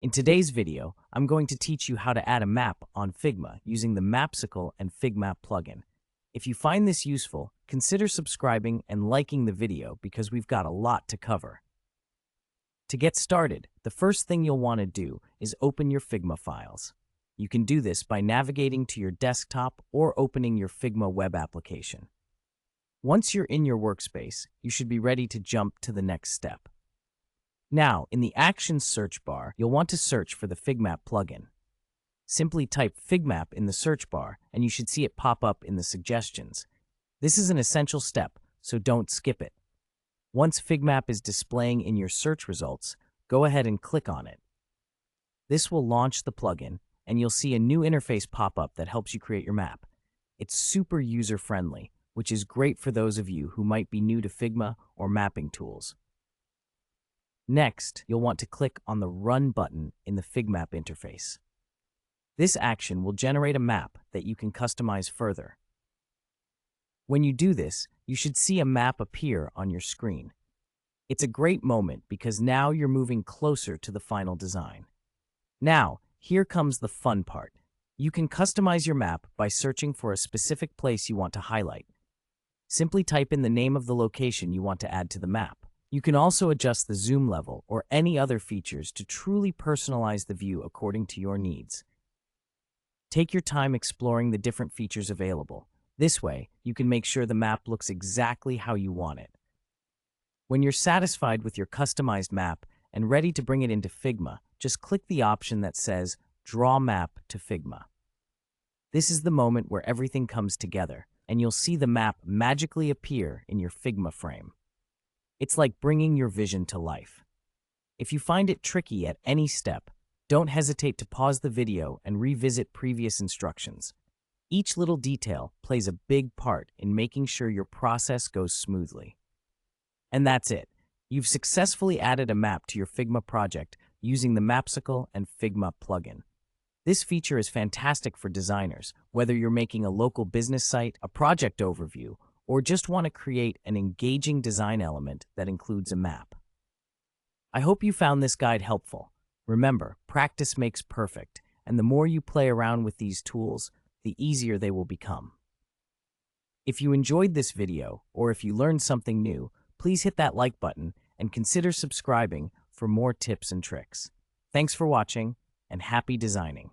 In today's video, I'm going to teach you how to add a map on Figma using the Mapsicle and Figmap plugin. If you find this useful, consider subscribing and liking the video because we've got a lot to cover. To get started, the first thing you'll want to do is open your Figma files. You can do this by navigating to your desktop or opening your Figma web application. Once you're in your workspace, you should be ready to jump to the next step. Now, in the Actions search bar, you'll want to search for the Figmap plugin. Simply type Figmap in the search bar, and you should see it pop up in the suggestions. This is an essential step, so don't skip it. Once Figmap is displaying in your search results, go ahead and click on it. This will launch the plugin, and you'll see a new interface pop up that helps you create your map. It's super user-friendly, which is great for those of you who might be new to Figma or mapping tools. Next, you'll want to click on the Run button in the Figmap interface. This action will generate a map that you can customize further. When you do this, you should see a map appear on your screen. It's a great moment because now you're moving closer to the final design. Now, here comes the fun part. You can customize your map by searching for a specific place you want to highlight. Simply type in the name of the location you want to add to the map. You can also adjust the zoom level or any other features to truly personalize the view according to your needs. Take your time exploring the different features available. This way, you can make sure the map looks exactly how you want it. When you're satisfied with your customized map and ready to bring it into Figma, just click the option that says Draw Map to Figma. This is the moment where everything comes together, and you'll see the map magically appear in your Figma frame. It's like bringing your vision to life. If you find it tricky at any step, don't hesitate to pause the video and revisit previous instructions. Each little detail plays a big part in making sure your process goes smoothly. And that's it. You've successfully added a map to your Figma project using the Mapsicle and Figma plugin. This feature is fantastic for designers, whether you're making a local business site, a project overview, or just want to create an engaging design element that includes a map. I hope you found this guide helpful. Remember, practice makes perfect, and the more you play around with these tools, the easier they will become. If you enjoyed this video, or if you learned something new, please hit that like button and consider subscribing for more tips and tricks. Thanks for watching, and happy designing.